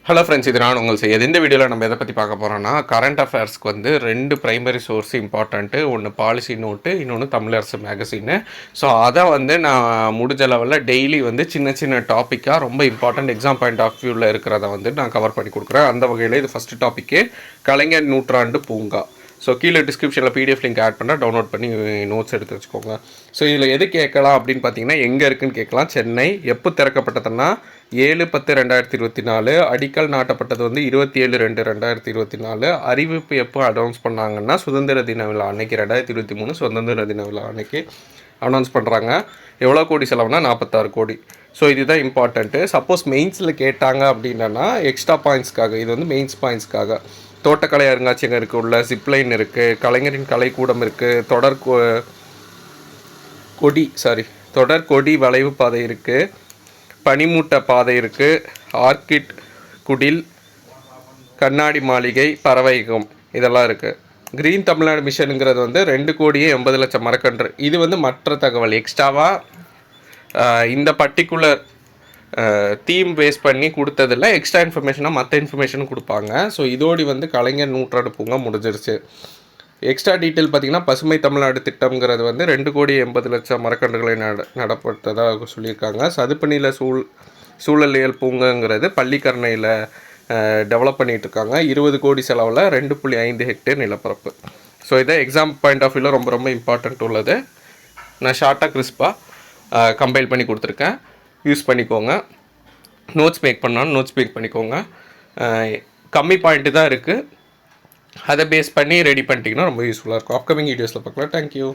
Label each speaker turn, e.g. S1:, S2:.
S1: Hello friends, இது நான் உங்கள் செய்யது. இந்த வீடியோவில் நம்ம எதை பற்றி பார்க்க போகிறோம்னா, கரண்ட் அஃபேர்ஸ்க்கு வந்து 2 பிரைமரி சோர்ஸ் இம்பார்ட்டண்ட்டு. ஒன்று பாலிசி நோட்டு, இன்னொன்று தமிழரசு மேகசின்னு. ஸோ அதை வந்து நான் முடிஞ்ச லெவலில் டெய்லி வந்து சின்ன சின்ன டாப்பிக்காக ரொம்ப இம்பார்ட்டண்ட் எக்ஸாம் பாயிண்ட் ஆஃப் வியூவில் இருக்கிறத வந்து நான் கவர் பண்ணி கொடுக்குறேன். அந்த வகையில் இது ஃபஸ்ட்டு டாப்பிக்கு கலைஞர் நூற்றாண்டு பூங்கா. ஸோ கீழே டிஸ்கிரிப்ஷனில் பிடிஎஃப் லிங்க் ஆட் பண்ணால் டவுன்லோட் பண்ணி நோட்ஸ் எடுத்து வச்சுக்கோங்க. ஸோ இதில் எது கேட்கலாம் அப்படின்னு பார்த்தீங்கன்னா, எங்கே இருக்குதுன்னு கேட்கலாம். சென்னை. எப்போ திறக்கப்பட்டதுன்னா 7/10/2024. அடிக்கல் நாட்டப்பட்டது வந்து 27/2/2024. அறிவிப்பு எப்போ அனௌன்ஸ் பண்ணாங்கன்னா, சுதந்திர தின விழா அன்னைக்கு 2023 சுதந்திர தின விழா அன்னைக்கு அனௌன்ஸ் பண்ணுறாங்க. எவ்வளோ கோடி செலவுனா 46 கோடி. ஸோ இதுதான் இம்பார்ட்டண்ட்டு. சப்போஸ் மெயின்ஸில் கேட்டாங்க அப்படின்னா எக்ஸ்ட்ரா பாயிண்ட்ஸ்க்காக, இது வந்து மெயின்ஸ் பாயிண்ட்ஸ்க்காக. தோட்டக்கலை அருங்காட்சியகம் இருக்குது, உள்ள ஜிப்லைன் இருக்குது, கலைஞரின் கலைக்கூடம் இருக்குது, தொடர் கொடி வளைவு பாதை இருக்குது, பனிமூட்ட பாதை இருக்குது, ஆர்கிட் குடில், கண்ணாடி மாளிகை, பறவைகம் இதெல்லாம் இருக்குது. க்ரீன் தமிழ்நாடு மிஷனுங்கிறது வந்து 2,80,00,000 மரக்கன்று. இது வந்து மற்ற தகவல் எக்ஸ்ட்ராவாக இந்த பர்டிகுலர் தீம் பேஸ் பண்ணி கொடுத்ததில்ல. எக்ஸ்ட்ரா இன்ஃபர்மேஷனாக மற்ற இன்ஃபர்மேஷனும் கொடுப்பாங்க. ஸோ இதோடி வந்து கலைஞர் நூற்றாண்டு பூங்கா முடிஞ்சிருச்சு. எக்ஸ்ட்ரா டீட்டெயில் பார்த்திங்கன்னா, பசுமை தமிழ்நாடு திட்டம்ங்கிறது வந்து 2,80,00,000 மரக்கன்றுகளை நடப்பட்டதாக சொல்லியிருக்காங்க. சதுப்புநில சூழலியல் பூங்காங்கிறது பள்ளிக்கரணையில் டெவலப் பண்ணிகிட்ருக்காங்க. 20 கோடி செலவில் 2.5 ஹெக்டேர் நிலப்பரப்பு. ஸோ இதை எக்ஸாம் பாயிண்ட் ஆஃப் வியூவில் ரொம்ப ரொம்ப இம்பார்ட்டண்ட் உள்ளது. நான் ஷார்ட்டாக கிறிஸ்பாக கம்பைல் பண்ணி கொடுத்துருக்கேன். யூஸ் பண்ணிக்கோங்க. நோட்ஸ் மேக் பண்ணாலும் நோட்ஸ் மேக் பண்ணிக்கோங்க. கம்மி பாயிண்ட்டு தான் இருக்குது. அதை பேஸ் பண்ணி ரெடி பண்ணிட்டீங்கன்னா ரொம்ப யூஸ்ஃபுல்லாக இருக்கும். அப்கமிங் வீடியோஸில் பார்க்கலாம். தேங்க்யூ.